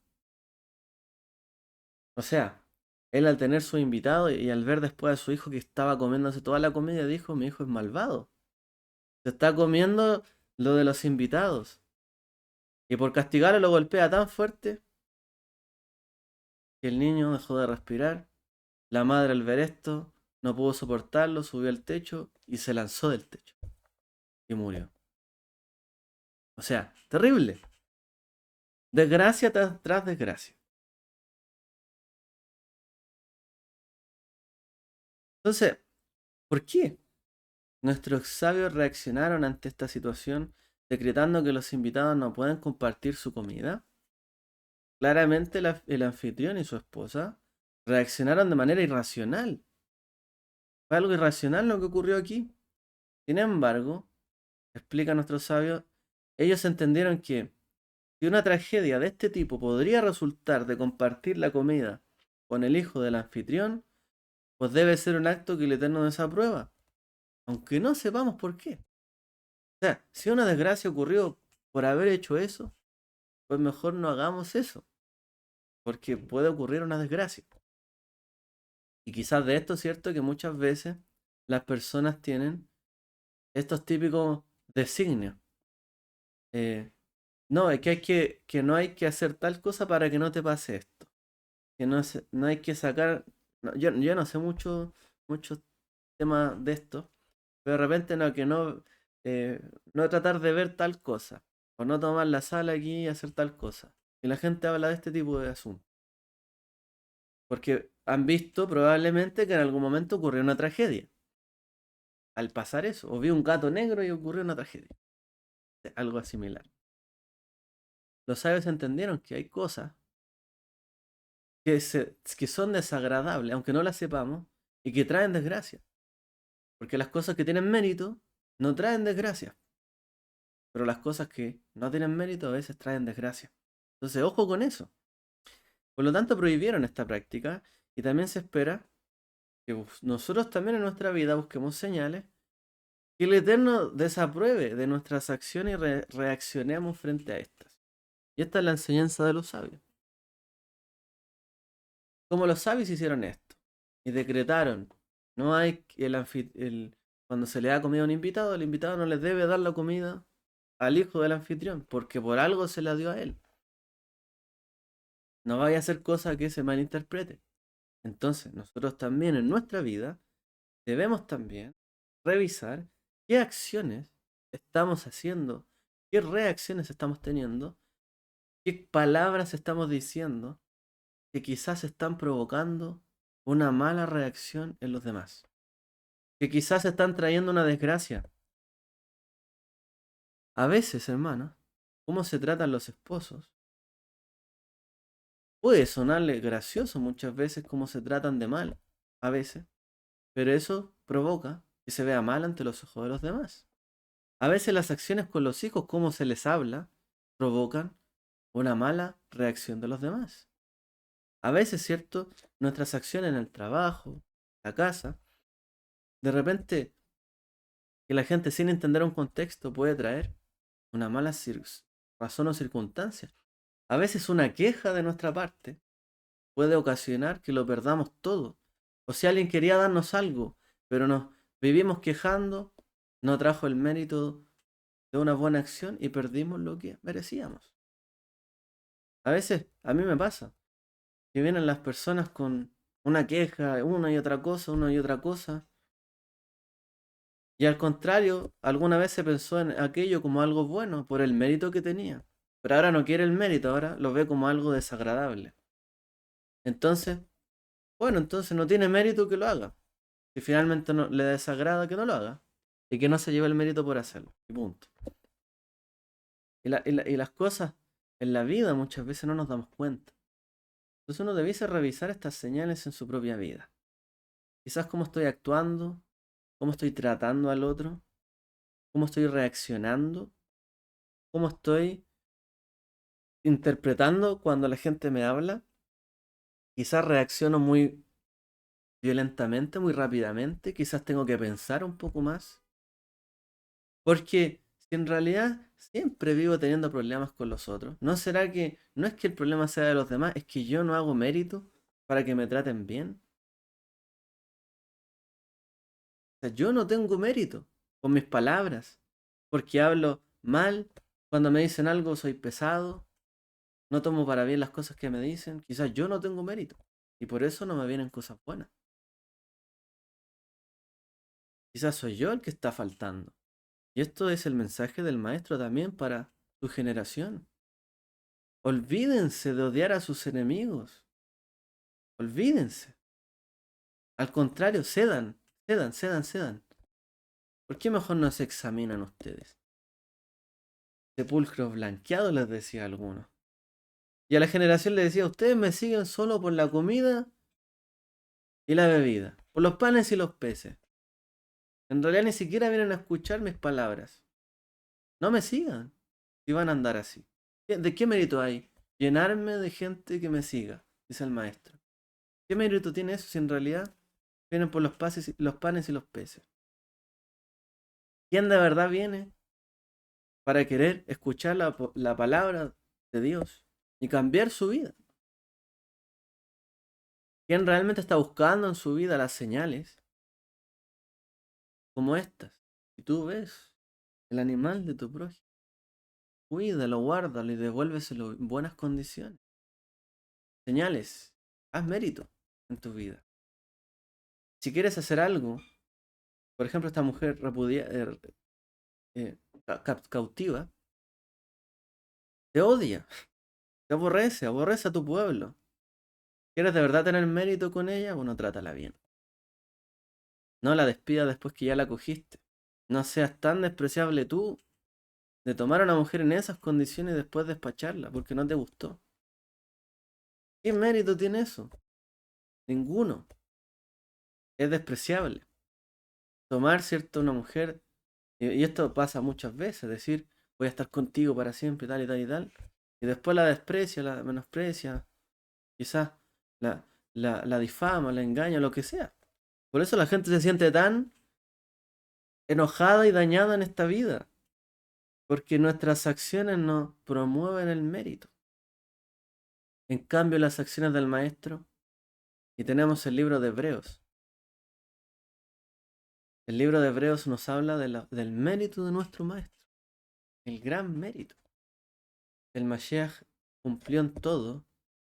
O sea, él al tener su invitado y al ver después a su hijo que estaba comiéndose toda la comida, dijo, mi hijo es malvado. Se está comiendo lo de los invitados. Y por castigarlo lo golpea tan fuerte que el niño dejó de respirar. La madre al ver esto no pudo soportarlo, subió al techo y se lanzó del techo. Y murió. O sea, terrible. Desgracia tras desgracia. Entonces, ¿por qué nuestros sabios reaccionaron ante esta situación decretando que los invitados no pueden compartir su comida? Claramente el anfitrión y su esposa reaccionaron de manera irracional. Fue algo irracional lo que ocurrió aquí. Sin embargo, explica nuestro sabio, ellos entendieron que si una tragedia de este tipo podría resultar de compartir la comida con el hijo del anfitrión, pues debe ser un acto que el Eterno desaprueba, aunque no sepamos por qué. O sea, si una desgracia ocurrió por haber hecho eso, pues mejor no hagamos eso, porque puede ocurrir una desgracia. Y quizás de esto es cierto que muchas veces las personas tienen estos típicos designios. Eh, no, es que que no hay que hacer tal cosa para que no te pase esto. Que no hay que sacar. No, yo no sé muchos temas de esto, pero de repente no, que no, no tratar de ver tal cosa, o no tomar la sala aquí y hacer tal cosa. Y la gente habla de este tipo de asuntos. Porque han visto probablemente que en algún momento ocurrió una tragedia. Al pasar eso, o vi un gato negro y ocurrió una tragedia. Algo similar. Los sabios entendieron que hay cosas que son desagradables, aunque no las sepamos, y que traen desgracia. Porque las cosas que tienen mérito no traen desgracia. Pero las cosas que no tienen mérito a veces traen desgracia. Entonces, ojo con eso. Por lo tanto, prohibieron esta práctica y también se espera que nosotros también en nuestra vida busquemos señales que el Eterno desapruebe de nuestras acciones y reaccionemos frente a estas. Y esta es la enseñanza de los sabios. Como los sabios hicieron esto y decretaron, no hay cuando se le da comida a un invitado, el invitado no les debe dar la comida al hijo del anfitrión, porque por algo se la dio a él. No vaya a ser cosa que se malinterprete. Entonces, nosotros también en nuestra vida debemos también revisar qué acciones estamos haciendo, qué reacciones estamos teniendo, qué palabras estamos diciendo que quizás están provocando una mala reacción en los demás, que quizás están trayendo una desgracia. A veces, hermano, cómo se tratan los esposos, puede sonarle gracioso muchas veces cómo se tratan de mal, a veces, pero eso provoca que se vea mal ante los ojos de los demás. A veces las acciones con los hijos, cómo se les habla, provocan una mala reacción de los demás. A veces, ¿cierto? Nuestras acciones en el trabajo, la casa, de repente que la gente sin entender un contexto puede traer una mala razón o circunstancia. A veces una queja de nuestra parte puede ocasionar que lo perdamos todo. O si alguien quería darnos algo, pero nos vivimos quejando, no trajo el mérito de una buena acción y perdimos lo que merecíamos. A veces, a mí me pasa, que vienen las personas con una queja, una y otra cosa, y al contrario, alguna vez se pensó en aquello como algo bueno por el mérito que tenía, pero ahora no quiere el mérito, ahora lo ve como algo desagradable. Entonces, bueno, entonces no tiene mérito que lo haga. Si finalmente no, le desagrada que no lo haga y que no se lleve el mérito por hacerlo. Y punto. Y las cosas en la vida muchas veces no nos damos cuenta. Entonces uno debiese revisar estas señales en su propia vida. Quizás cómo estoy actuando, cómo estoy tratando al otro, cómo estoy reaccionando, cómo estoy interpretando cuando la gente me habla. Quizás reacciono muy violentamente, muy rápidamente. Quizás tengo que pensar un poco más. Porque si en realidad siempre vivo teniendo problemas con los otros, ¿no será que no es que el problema sea de los demás, es que yo no hago mérito para que me traten bien? O sea, yo no tengo mérito con mis palabras, porque hablo mal, cuando me dicen algo soy pesado, no tomo para bien las cosas que me dicen, quizás yo no tengo mérito y por eso no me vienen cosas buenas. Quizás soy yo el que está faltando. Y esto es el mensaje del maestro también para su generación. Olvídense de odiar a sus enemigos. Olvídense. Al contrario, cedan. ¿Por qué mejor no se examinan ustedes? Sepulcros blanqueados, les decía alguno. Y a la generación le decía, ustedes me siguen solo por la comida y la bebida, por los panes y los peces. En realidad ni siquiera vienen a escuchar mis palabras. No me sigan si van a andar así. ¿De qué mérito hay? Llenarme de gente que me siga, dice el maestro. ¿Qué mérito tiene eso si en realidad vienen por los panes y los peces? ¿Quién de verdad viene para querer escuchar la palabra de Dios y cambiar su vida? ¿Quién realmente está buscando en su vida las señales como estas? Si tú ves el animal de tu prójimo, cuídalo, guárdalo y devuélveselo en buenas condiciones. Señales, haz mérito en tu vida. Si quieres hacer algo, por ejemplo, esta mujer cautiva, te odia, te aborrece a tu pueblo. ¿Quieres de verdad tener mérito con ella? Bueno, trátala bien. No la despidas después que ya la cogiste. No seas tan despreciable tú de tomar a una mujer en esas condiciones y después despacharla porque no te gustó. ¿Qué mérito tiene eso? Ninguno. Es despreciable. Tomar, ¿cierto?, una mujer, y esto pasa muchas veces, decir, voy a estar contigo para siempre, tal y tal y tal, y después la desprecia, la menosprecia, quizás la difama, la engaña, lo que sea. Por eso la gente se siente tan enojada y dañada en esta vida, porque nuestras acciones no promueven el mérito. En cambio, las acciones del maestro, y tenemos el libro de Hebreos. El libro de Hebreos nos habla del mérito de nuestro maestro, el gran mérito. El Mashiach cumplió en todo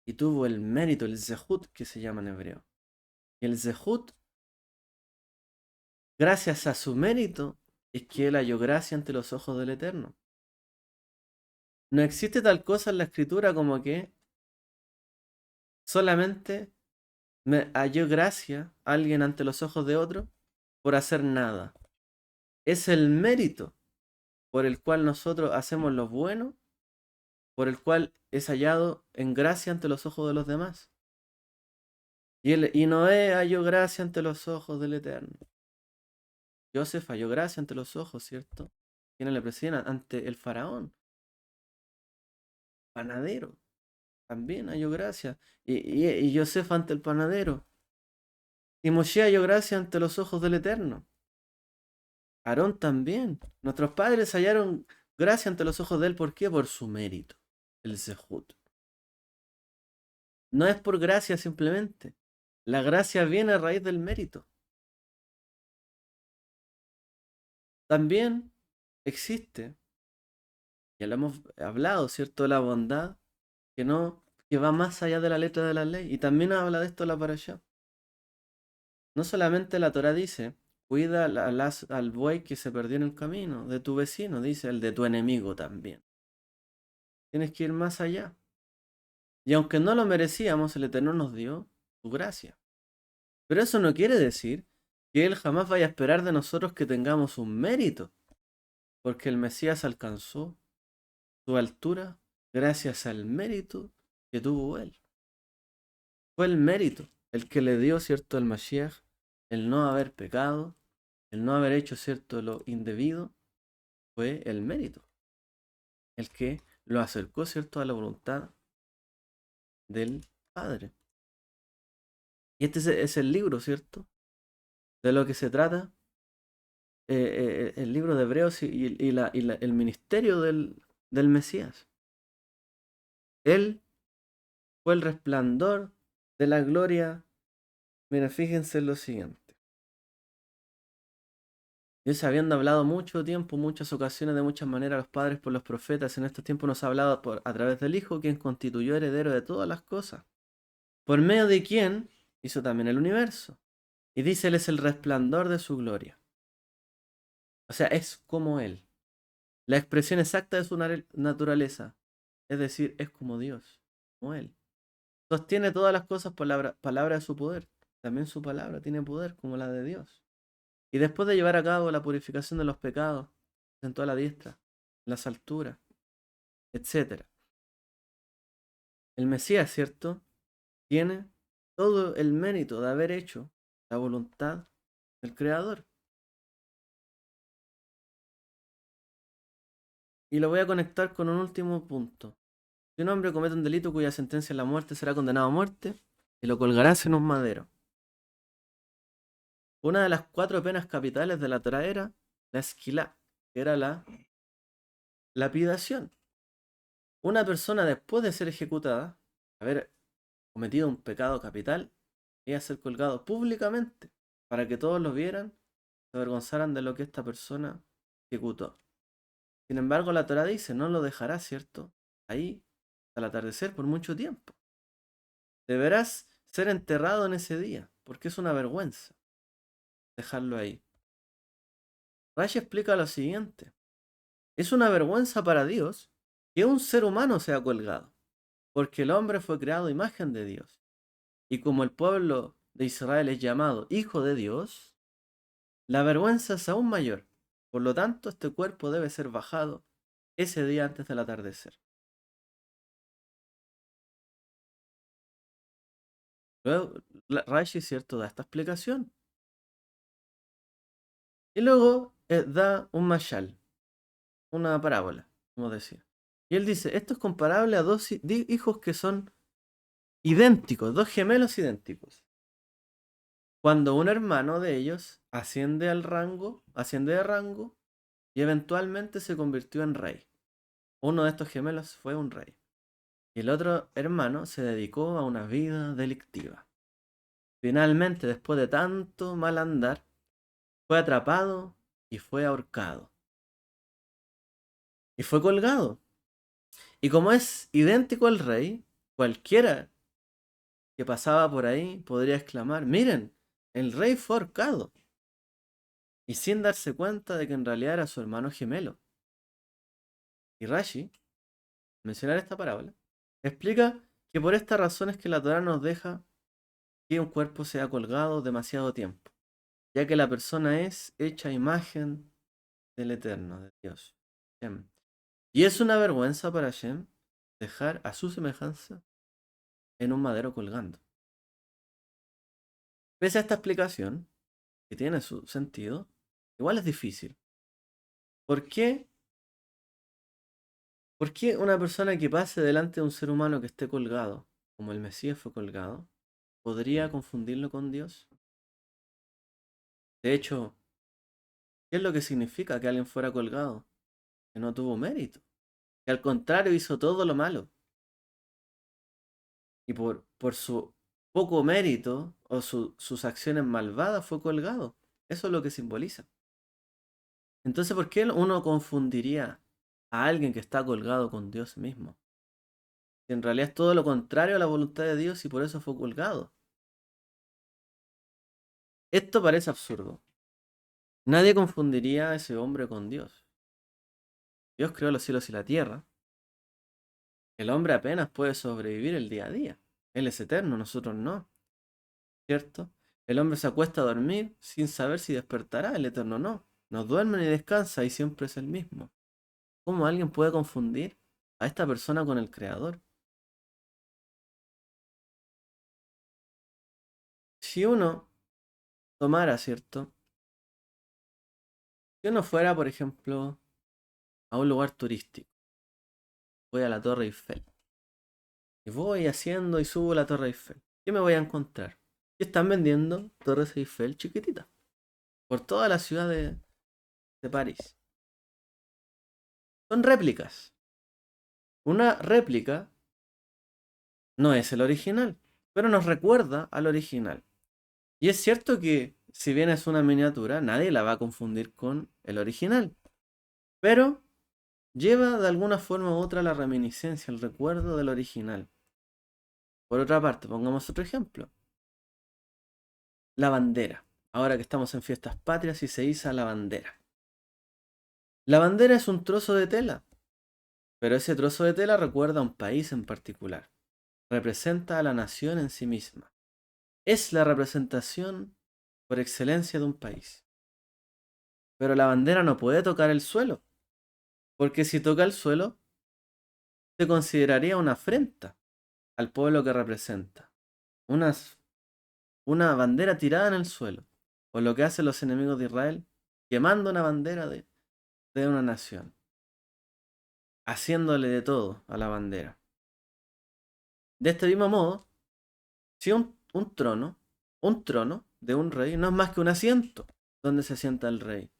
y tuvo el mérito, el zehut que se llama en hebreo. Y el zehut, gracias a su mérito, es que él halló gracia ante los ojos del Eterno. No existe tal cosa en la escritura como que solamente me halló gracia alguien ante los ojos de otro por hacer nada. Es el mérito por el cual nosotros hacemos lo bueno, por el cual es hallado en gracia ante los ojos de los demás. Y Noé halló gracia ante los ojos del Eterno. Joseph halló gracia ante los ojos, ¿cierto? ¿Quiénes le presidían? Ante el faraón. Panadero. También halló gracia. Y Joseph ante el panadero. Y Moshe halló gracia ante los ojos del Eterno. Aarón también. Nuestros padres hallaron gracia ante los ojos de él. ¿Por qué? Por su mérito. El Zehut. No es por gracia simplemente. La gracia viene a raíz del mérito. También existe, ya lo hemos hablado, ¿cierto? La bondad que va más allá de la letra de la ley. Y también habla de esto la parashá. No solamente la Torah dice, cuida al buey que se perdió en el camino, de tu vecino, dice el de tu enemigo también. Tienes que ir más allá. Y aunque no lo merecíamos, el Eterno nos dio su gracia. Pero eso no quiere decir que Él jamás vaya a esperar de nosotros que tengamos un mérito, porque el Mesías alcanzó su altura gracias al mérito que tuvo Él. Fue el mérito el que le dio, ¿cierto?, al Mashiach, el no haber pecado, el no haber hecho, ¿cierto?, lo indebido, fue el mérito, el que lo acercó, ¿cierto?, a la voluntad del Padre. Y este es el libro, ¿cierto?, de lo que se trata, el libro de Hebreos el ministerio del Mesías. Él fue el resplandor de la gloria. Mira, fíjense en lo siguiente. Dios, habiendo hablado mucho tiempo, muchas ocasiones, de muchas maneras, a los padres por los profetas, en estos tiempos nos ha hablado a través del Hijo, quien constituyó heredero de todas las cosas, por medio de quien hizo también el universo. Y dice, Él es el resplandor de su gloria. O sea, es como Él. La expresión exacta de su naturaleza. Es decir, es como Dios, como Él. Sostiene todas las cosas por la palabra de su poder. También su palabra tiene poder como la de Dios. Y después de llevar a cabo la purificación de los pecados, sentó a la diestra, en las alturas, etc. El Mesías, ¿cierto? Tiene todo el mérito de haber hecho la voluntad del Creador. Y lo voy a conectar con un último punto. Si un hombre comete un delito cuya sentencia es la muerte, será condenado a muerte y lo colgarás en un madero. Una de las 4 penas capitales de la Torá era la esquilá, que era la lapidación. Una persona después de ser ejecutada, haber cometido un pecado capital, iba a ser colgado públicamente para que todos lo vieran, se avergonzaran de lo que esta persona ejecutó. Sin embargo, la Torá dice, no lo dejará, ¿cierto? Ahí, al atardecer, por mucho tiempo. Deberás ser enterrado en ese día, porque es una vergüenza dejarlo ahí. Rashi explica lo siguiente. Es una vergüenza para Dios que un ser humano sea colgado, porque el hombre fue creado a imagen de Dios. Y como el pueblo de Israel es llamado hijo de Dios, la vergüenza es aún mayor. Por lo tanto, este cuerpo debe ser bajado ese día antes del atardecer. Luego, Rashi, cierto, da esta explicación. Y luego da un mashal, una parábola, como decía. Y él dice, esto es comparable a dos hijos que son idénticos, dos gemelos idénticos. Cuando un hermano de ellos asciende de rango y eventualmente se convirtió en rey. Uno de estos gemelos fue un rey. Y el otro hermano se dedicó a una vida delictiva. Finalmente, después de tanto mal andar, fue atrapado y fue ahorcado. Y fue colgado. Y como es idéntico al rey, cualquiera que pasaba por ahí podría exclamar, miren, el rey fue ahorcado. Y sin darse cuenta de que en realidad era su hermano gemelo. Y Rashi, mencionar esta parábola, explica que por esta razón es que la Torá nos deja que un cuerpo sea colgado demasiado tiempo, ya que la persona es hecha imagen del Eterno, de Dios. Shem. Y es una vergüenza para Shem dejar a su semejanza en un madero colgando. Pese a esta explicación, que tiene su sentido, igual es difícil. ¿Por qué? ¿Por qué una persona que pase delante de un ser humano que esté colgado, como el Mesías fue colgado, podría confundirlo con Dios? De hecho, ¿qué es lo que significa que alguien fuera colgado? Que no tuvo mérito, que al contrario hizo todo lo malo. Y por su poco mérito o sus acciones malvadas fue colgado. Eso es lo que simboliza. Entonces, ¿por qué uno confundiría a alguien que está colgado con Dios mismo? Si en realidad es todo lo contrario a la voluntad de Dios y por eso fue colgado. Esto parece absurdo. Nadie confundiría a ese hombre con Dios. Dios creó los cielos y la tierra. El hombre apenas puede sobrevivir el día a día. Él es eterno, nosotros no. ¿Cierto? El hombre se acuesta a dormir sin saber si despertará, el eterno no. No duerme ni descansa y siempre es el mismo. ¿Cómo alguien puede confundir a esta persona con el creador? Si uno tomara, ¿cierto? Si uno fuera, por ejemplo, a un lugar turístico, voy a la Torre Eiffel, y voy haciendo y subo la Torre Eiffel, ¿qué me voy a encontrar? Que están vendiendo Torres Eiffel chiquititas por toda la ciudad de París. Son réplicas. Una réplica no es el original, pero nos recuerda al original. Y es cierto que si bien es una miniatura, nadie la va a confundir con el original. Pero lleva de alguna forma u otra la reminiscencia, el recuerdo del original. Por otra parte, pongamos otro ejemplo. La bandera. Ahora que estamos en fiestas patrias y se iza la bandera. La bandera es un trozo de tela, pero ese trozo de tela recuerda a un país en particular. Representa a la nación en sí misma. Es la representación por excelencia de un país. Pero la bandera no puede tocar el suelo, porque si toca el suelo, se consideraría una afrenta. al pueblo que representa. Unas- una bandera tirada en el suelo. O lo que hacen los enemigos de Israel, quemando una bandera de una nación. Haciéndole de todo a la bandera. De este mismo modo, si un trono de un rey no es más que un asiento donde se sienta el rey.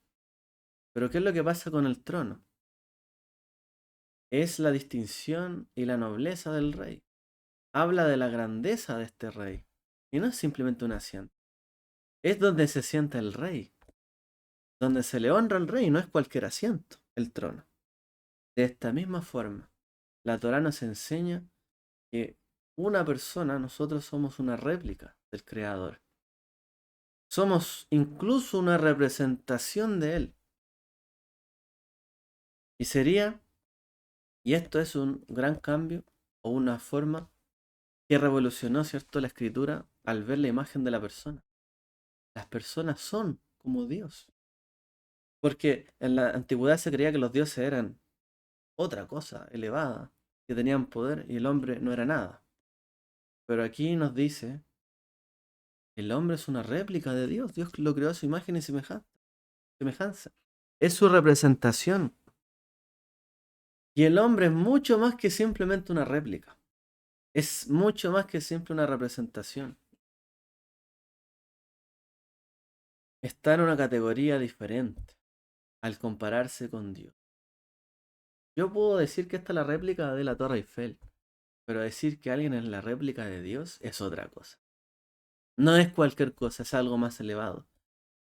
Pero ¿qué es lo que pasa con el trono? Es la distinción y la nobleza del rey. Habla de la grandeza de este rey. Y no es simplemente un asiento. Es donde se sienta el rey. Donde se le honra al rey, no es cualquier asiento, el trono. De esta misma forma, la Torá nos enseña que una persona, nosotros somos una réplica del Creador. Somos incluso una representación de Él. Y sería, y esto es un gran cambio o una forma que revolucionó, ¿cierto?, la escritura al ver la imagen de la persona. Las personas son como Dios. Porque en la antigüedad se creía que los dioses eran otra cosa elevada, que tenían poder y el hombre no era nada. Pero aquí nos dice, el hombre es una réplica de Dios. Dios lo creó a su imagen y semejanza. Es su representación. Y el hombre es mucho más que simplemente una réplica. Es mucho más que siempre una representación. Está en una categoría diferente al compararse con Dios. Yo puedo decir que esta es la réplica de la Torre Eiffel, pero decir que alguien es la réplica de Dios es otra cosa. No es cualquier cosa, es algo más elevado.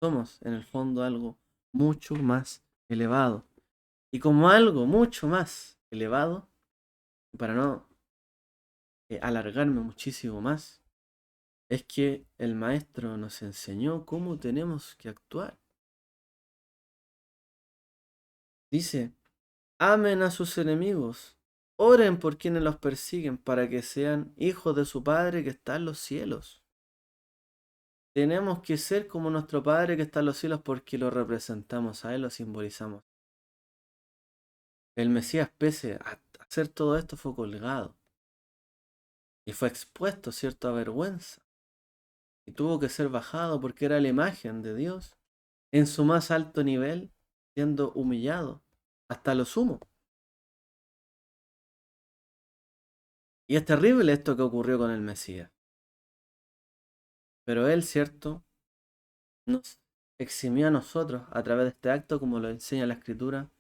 Somos, en el fondo, algo mucho más elevado. Y como algo mucho más elevado, para no alargarme muchísimo más, es que el maestro nos enseñó cómo tenemos que actuar. Dice, amen a sus enemigos, oren por quienes los persiguen para que sean hijos de su Padre que está en los cielos. Tenemos que ser como nuestro Padre que está en los cielos porque lo representamos a Él, lo simbolizamos. El Mesías, pese a hacer todo esto, fue colgado y fue expuesto, ¿cierto?, a vergüenza. Y tuvo que ser bajado porque era la imagen de Dios en su más alto nivel, siendo humillado hasta lo sumo. Y es terrible esto que ocurrió con el Mesías. Pero Él, ¿cierto?, nos eximió a nosotros a través de este acto, como lo enseña la Escritura,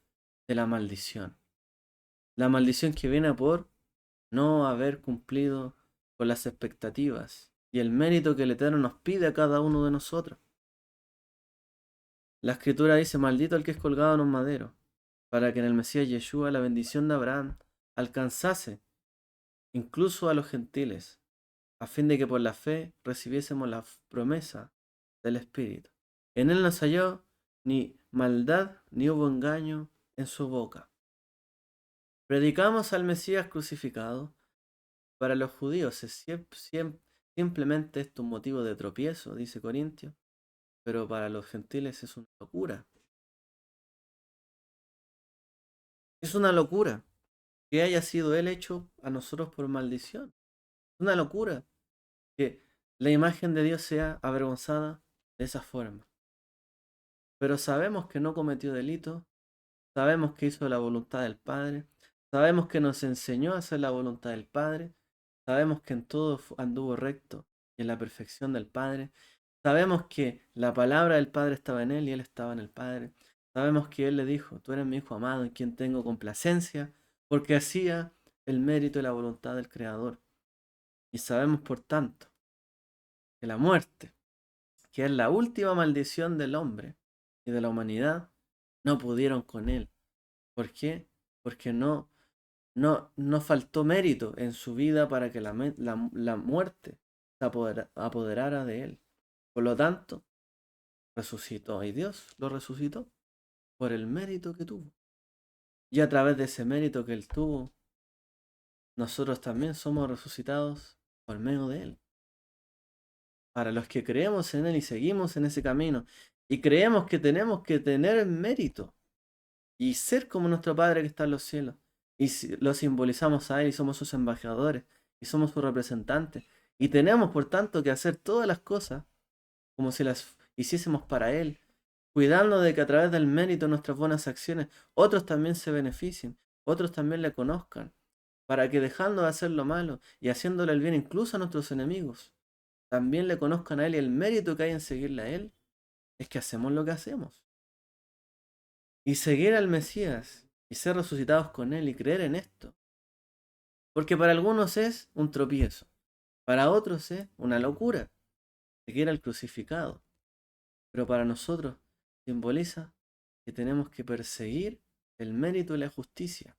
de la maldición. La maldición que viene por no haber cumplido con las expectativas y el mérito que el Eterno nos pide a cada uno de nosotros. La Escritura dice, maldito el que es colgado en un madero, para que en el Mesías Yeshua la bendición de Abraham alcanzase incluso a los gentiles, a fin de que por la fe recibiésemos la promesa del Espíritu. En él no se halló ni maldad ni hubo engaño en su boca. Predicamos al Mesías crucificado. Para los judíos es simplemente esto un motivo de tropiezo, dice Corintio, pero para los gentiles es una locura. Es una locura que haya sido él hecho a nosotros por maldición. Es una locura que la imagen de Dios sea avergonzada de esa forma. Pero sabemos que no cometió delito, sabemos que hizo la voluntad del Padre, sabemos que nos enseñó a hacer la voluntad del Padre, sabemos que en todo anduvo recto y en la perfección del Padre. Sabemos que la palabra del Padre estaba en él y él estaba en el Padre. Sabemos que él le dijo, tú eres mi hijo amado en quien tengo complacencia, porque hacía el mérito y la voluntad del Creador. Y sabemos, por tanto, que la muerte, que es la última maldición del hombre y de la humanidad, no pudieron con él. ¿Por qué? Porque no faltó mérito en su vida para que la muerte se apoderara de él. Por lo tanto, resucitó y Dios lo resucitó por el mérito que tuvo. Y a través de ese mérito que él tuvo, nosotros también somos resucitados por medio de él. Para los que creemos en él y seguimos en ese camino y creemos que tenemos que tener mérito y ser como nuestro Padre que está en los cielos y lo simbolizamos a él y somos sus embajadores y somos sus representantes. Y tenemos, por tanto, que hacer todas las cosas como si las hiciésemos para Él, cuidando de que a través del mérito de nuestras buenas acciones otros también se beneficien, otros también le conozcan, para que dejando de hacer lo malo y haciéndole el bien incluso a nuestros enemigos, también le conozcan a Él, y el mérito que hay en seguirle a Él es que hacemos lo que hacemos. Y seguir al Mesías y ser resucitados con Él y creer en esto. Porque para algunos es un tropiezo, para otros es una locura seguir al crucificado. Pero para nosotros simboliza que tenemos que perseguir el mérito y la justicia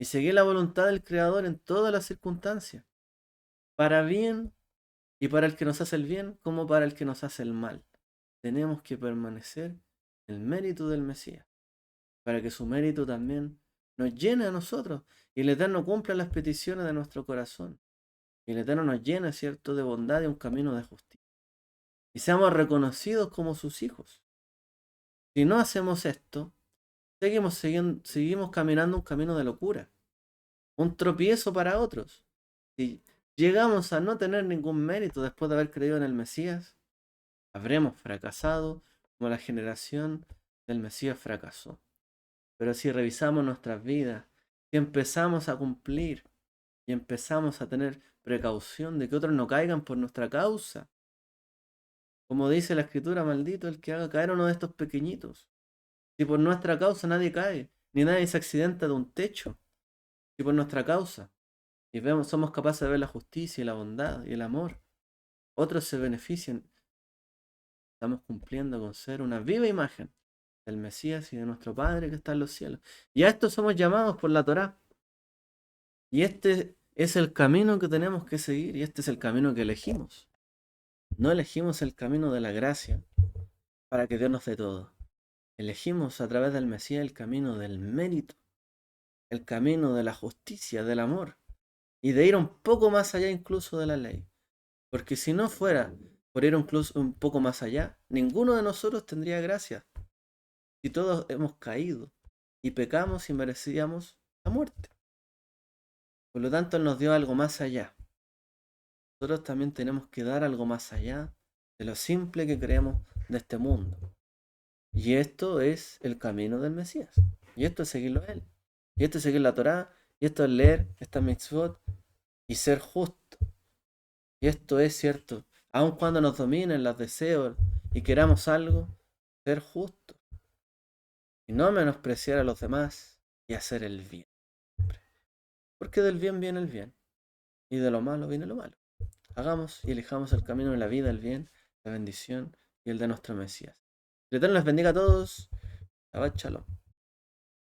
y seguir la voluntad del Creador en todas las circunstancias, para bien y para el que nos hace el bien como para el que nos hace el mal. Tenemos que permanecer en el mérito del Mesías, para que su mérito también nos llene a nosotros y el Eterno cumpla las peticiones de nuestro corazón. Y el Eterno nos llene, ¿cierto?, de bondad y un camino de justicia. Y seamos reconocidos como sus hijos. Si no hacemos esto, seguimos caminando un camino de locura, un tropiezo para otros. Si llegamos a no tener ningún mérito después de haber creído en el Mesías, habremos fracasado como la generación del Mesías fracasó. Pero si revisamos nuestras vidas, si empezamos a cumplir y empezamos a tener precaución de que otros no caigan por nuestra causa, como dice la Escritura, maldito el que haga caer a uno de estos pequeñitos. Si por nuestra causa nadie cae, ni nadie se accidenta de un techo, si por nuestra causa, y somos capaces de ver la justicia y la bondad y el amor, otros se benefician, estamos cumpliendo con ser una viva imagen del Mesías y de nuestro Padre que está en los cielos. Y a esto somos llamados por la Torá. Y este es el camino que tenemos que seguir y este es el camino que elegimos. No elegimos el camino de la gracia para que Dios nos dé todo. Elegimos a través del Mesías el camino del mérito, el camino de la justicia, del amor, y de ir un poco más allá incluso de la ley. Porque si no fuera por ir incluso un poco más allá, ninguno de nosotros tendría gracia. Si todos hemos caído y pecamos y merecíamos la muerte. Por lo tanto, Él nos dio algo más allá. Nosotros también tenemos que dar algo más allá de lo simple que creemos de este mundo. Y esto es el camino del Mesías. Y esto es seguirlo a Él. Y esto es seguir la Torá. Y esto es leer esta mitzvot y ser justo. Y esto es cierto. Aun cuando nos dominen los deseos y queramos algo, ser justo. Y no menospreciar a los demás y hacer el bien. Porque del bien viene el bien. Y de lo malo viene lo malo. Hagamos y elijamos el camino de la vida, el bien, la bendición y el de nuestro Mesías. Que el Eterno les bendiga a todos. Shabbat Shalom.